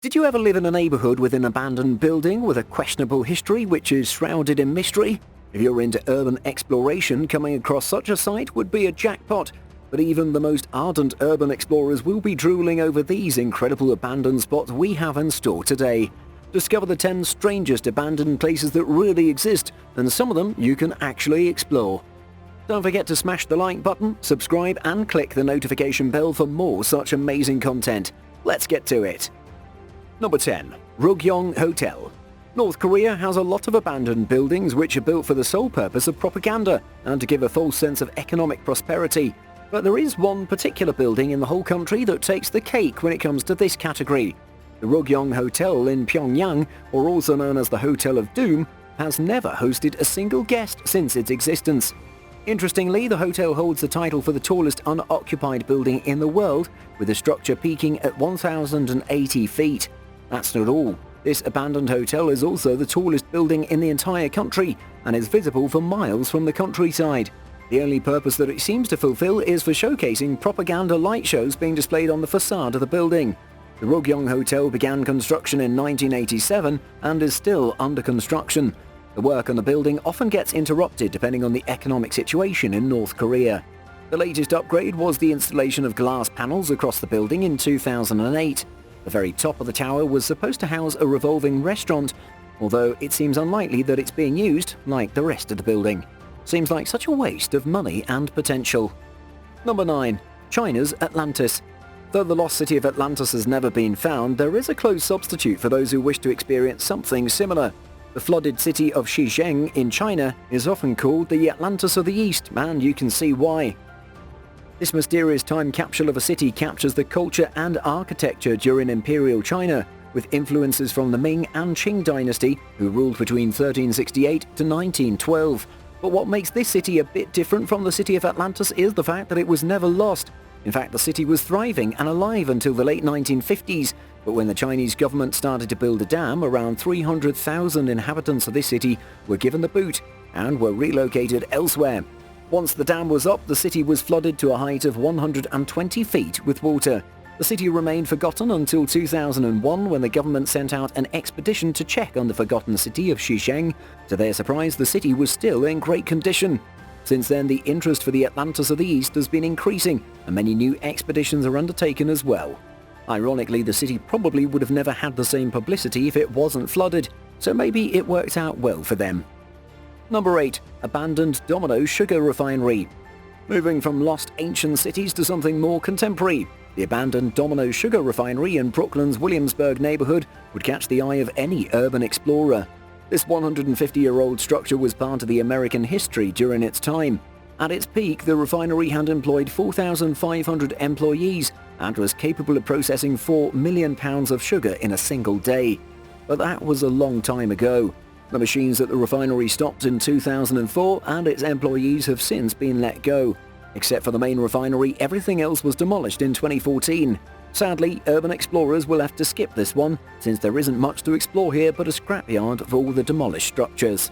Did you ever live in a neighborhood with an abandoned building with a questionable history which is shrouded in mystery? If you're into urban exploration, coming across such a site would be a jackpot. But even the most ardent urban explorers will be drooling over these incredible abandoned spots we have in store today. Discover the 10 strangest abandoned places that really exist, and some of them you can actually explore. Don't forget to smash the like button, subscribe and click the notification bell for more such amazing content. Let's get to it. Number 10. Rugyong Hotel. North Korea has a lot of abandoned buildings which are built for the sole purpose of propaganda and to give a false sense of economic prosperity. But there is one particular building in the whole country that takes the cake when it comes to this category. The Rugyong Hotel in Pyongyang, or also known as the Hotel of Doom, has never hosted a single guest since its existence. Interestingly, the hotel holds the title for the tallest unoccupied building in the world, with the structure peaking at 1,080 feet. That's not all. This abandoned hotel is also the tallest building in the entire country and is visible for miles from the countryside. The only purpose that it seems to fulfill is for showcasing propaganda light shows being displayed on the facade of the building. The Rugyong Hotel began construction in 1987 and is still under construction. The work on the building often gets interrupted depending on the economic situation in North Korea. The latest upgrade was the installation of glass panels across the building in 2008. The very top of the tower was supposed to house a revolving restaurant, although it seems unlikely that it's being used like the rest of the building. Seems like such a waste of money and potential. Number 9. China's Atlantis. Though the lost city of Atlantis has never been found, there is a close substitute for those who wish to experience something similar. The flooded city of Xizang in China is often called the Atlantis of the East, and you can see why. This mysterious time capsule of a city captures the culture and architecture during Imperial China, with influences from the Ming and Qing dynasty, who ruled between 1368 to 1912. But what makes this city a bit different from the city of Atlantis is the fact that it was never lost. In fact, the city was thriving and alive until the late 1950s, but when the Chinese government started to build a dam, around 300,000 inhabitants of this city were given the boot and were relocated elsewhere. Once the dam was up, the city was flooded to a height of 120 feet with water. The city remained forgotten until 2001 when the government sent out an expedition to check on the forgotten city of Xizang. To their surprise, the city was still in great condition. Since then, the interest for the Atlantis of the East has been increasing, and many new expeditions are undertaken as well. Ironically, the city probably would have never had the same publicity if it wasn't flooded, so maybe it worked out well for them. Number 8. Abandoned Domino Sugar Refinery. Moving from lost ancient cities to something more contemporary, the abandoned Domino Sugar Refinery in Brooklyn's Williamsburg neighborhood would catch the eye of any urban explorer. This 150-year-old structure was part of the American history during its time. At its peak, the refinery had employed 4,500 employees and was capable of processing 4 million pounds of sugar in a single day. But that was a long time ago. The machines at the refinery stopped in 2004 and its employees have since been let go. Except for the main refinery, everything else was demolished in 2014. Sadly, urban explorers will have to skip this one, since there isn't much to explore here but a scrapyard of all the demolished structures.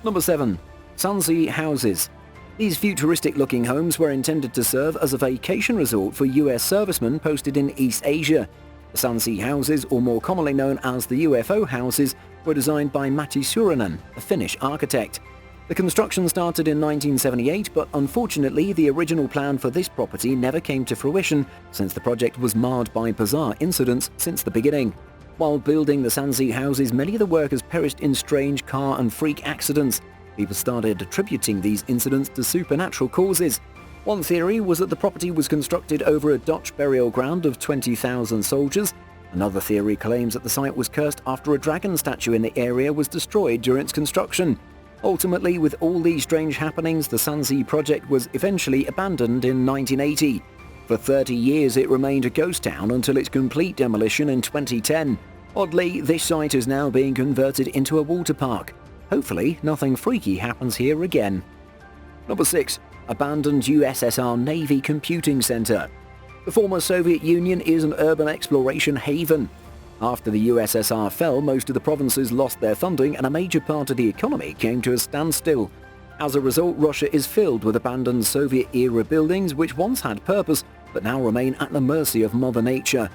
Number 7. Sansi Houses. These futuristic-looking homes were intended to serve as a vacation resort for US servicemen posted in East Asia. The Sansi Houses, or more commonly known as the UFO houses, were designed by Matti Suurinen, a Finnish architect. The construction started in 1978, but unfortunately the original plan for this property never came to fruition since the project was marred by bizarre incidents since the beginning. While building the Sansi houses, many of the workers perished in strange car and freak accidents. People started attributing these incidents to supernatural causes. One theory was that the property was constructed over a Dutch burial ground of 20,000 soldiers. Another theory claims that the site was cursed after a dragon statue in the area was destroyed during its construction. Ultimately, with all these strange happenings, the Sansi project was eventually abandoned in 1980. For 30 years it remained a ghost town until its complete demolition in 2010. Oddly, this site is now being converted into a water park. Hopefully, nothing freaky happens here again. Number 6. Abandoned USSR Navy Computing Center. The former Soviet Union is an urban exploration haven. After the USSR fell, most of the provinces lost their funding and a major part of the economy came to a standstill. As a result, Russia is filled with abandoned Soviet-era buildings which once had purpose but now remain at the mercy of Mother Nature.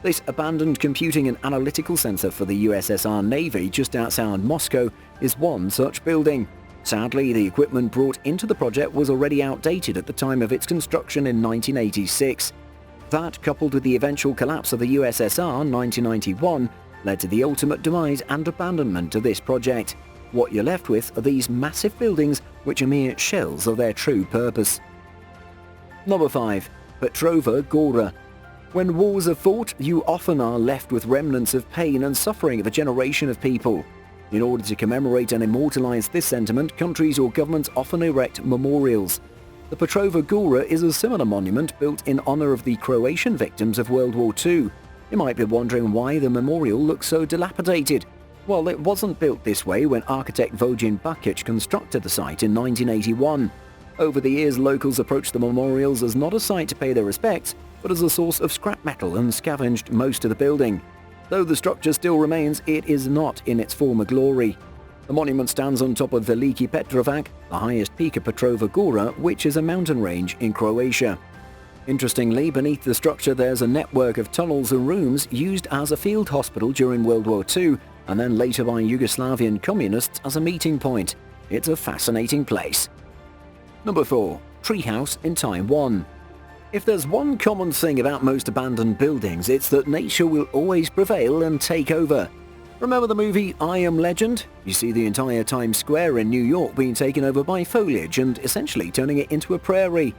This abandoned computing and analytical center for the USSR Navy just outside Moscow is one such building. Sadly, the equipment brought into the project was already outdated at the time of its construction in 1986. That, coupled with the eventual collapse of the USSR in 1991, led to the ultimate demise and abandonment of this project. What you're left with are these massive buildings which are mere shells of their true purpose. Number 5. Petrova Gora. When wars are fought, you often are left with remnants of pain and suffering of a generation of people. In order to commemorate and immortalize this sentiment, countries or governments often erect memorials. The Petrova Gora is a similar monument built in honor of the Croatian victims of World War II. You might be wondering why the memorial looks so dilapidated. Well, it wasn't built this way when architect Vojin Bakic constructed the site in 1981. Over the years, locals approached the memorials as not a site to pay their respects, but as a source of scrap metal and scavenged most of the building. Though the structure still remains, it is not in its former glory. The monument stands on top of Veliki Petrovac, the highest peak of Petrova Gora, which is a mountain range in Croatia. Interestingly, beneath the structure there's a network of tunnels and rooms used as a field hospital during World War II, and then later by Yugoslavian communists as a meeting point. It's a fascinating place. Number 4. Treehouse in Taiwan. If there's one common thing about most abandoned buildings, it's that nature will always prevail and take over. Remember the movie I Am Legend? You see the entire Times Square in New York being taken over by foliage and essentially turning it into a prairie.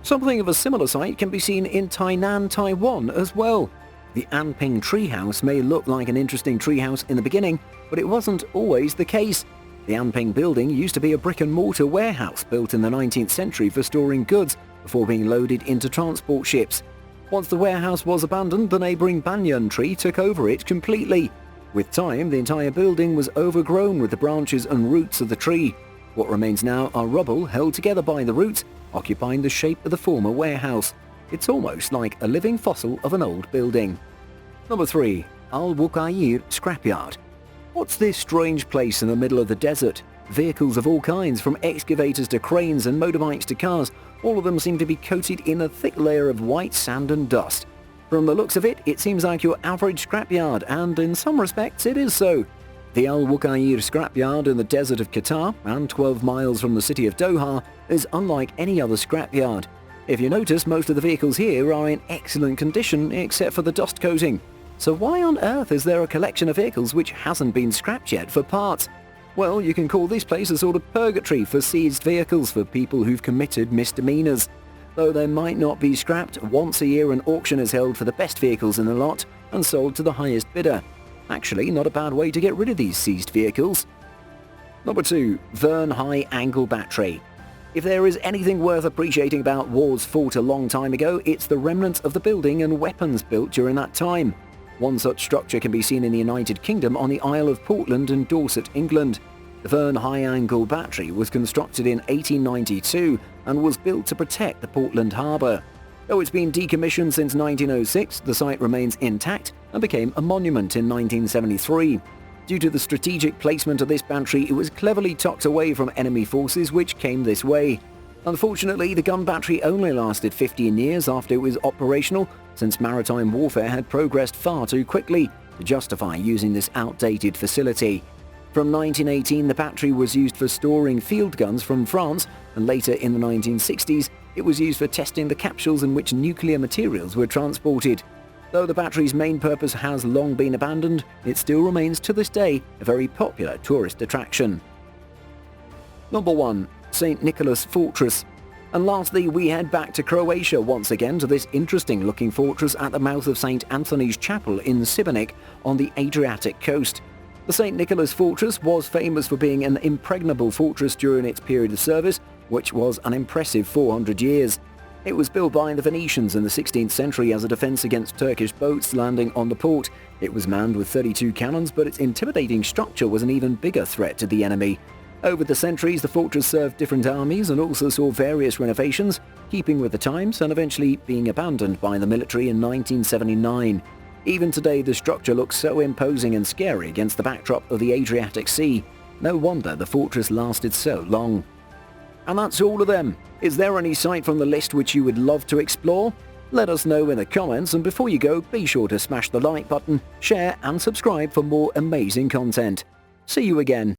Something of a similar sight can be seen in Tainan, Taiwan as well. The Anping treehouse may look like an interesting treehouse in the beginning, but it wasn't always the case. The Anping building used to be a brick-and-mortar warehouse built in the 19th century for storing goods before being loaded into transport ships. Once the warehouse was abandoned, the neighboring banyan tree took over it completely. With time, the entire building was overgrown with the branches and roots of the tree. What remains now are rubble held together by the roots, occupying the shape of the former warehouse. It's almost like a living fossil of an old building. Number 3. Al-Wukair Scrapyard. What's this strange place in the middle of the desert? Vehicles of all kinds, from excavators to cranes and motorbikes to cars, all of them seem to be coated in a thick layer of white sand and dust. From the looks of it, it seems like your average scrapyard, and in some respects it is so. The Al-Wukair scrapyard in the desert of Qatar, and 12 miles from the city of Doha, is unlike any other scrapyard. If you notice, most of the vehicles here are in excellent condition except for the dust coating. So why on earth is there a collection of vehicles which hasn't been scrapped yet for parts? Well, you can call this place a sort of purgatory for seized vehicles for people who've committed misdemeanors. Though they might not be scrapped, once a year an auction is held for the best vehicles in the lot and sold to the highest bidder. Actually, not a bad way to get rid of these seized vehicles. Number 2. Verne High Angle Battery. If there is anything worth appreciating about wars fought a long time ago, it's the remnants of the building and weapons built during that time. One such structure can be seen in the United Kingdom on the Isle of Portland in Dorset, England. The Verne High Angle Battery was constructed in 1892 and was built to protect the Portland Harbour. Though it's been decommissioned since 1906, the site remains intact and became a monument in 1973. Due to the strategic placement of this battery, it was cleverly tucked away from enemy forces which came this way. Unfortunately, the gun battery only lasted 15 years after it was operational, since maritime warfare had progressed far too quickly to justify using this outdated facility. From 1918, the battery was used for storing field guns from France, and later in the 1960s, it was used for testing the capsules in which nuclear materials were transported. Though the battery's main purpose has long been abandoned, it still remains to this day a very popular tourist attraction. Number 1. St. Nicholas Fortress. And lastly, we head back to Croatia once again to this interesting looking fortress at the mouth of St. Anthony's Chapel in Šibenik on the Adriatic coast. The St. Nicholas Fortress was famous for being an impregnable fortress during its period of service, which was an impressive 400 years. It was built by the Venetians in the 16th century as a defense against Turkish boats landing on the port. It was manned with 32 cannons, but its intimidating structure was an even bigger threat to the enemy. Over the centuries, the fortress served different armies and also saw various renovations, keeping with the times and eventually being abandoned by the military in 1979. Even today, the structure looks so imposing and scary against the backdrop of the Adriatic Sea. No wonder the fortress lasted so long. And that's all of them. Is there any site from the list which you would love to explore? Let us know in the comments, and before you go, be sure to smash the like button, share and subscribe for more amazing content. See you again.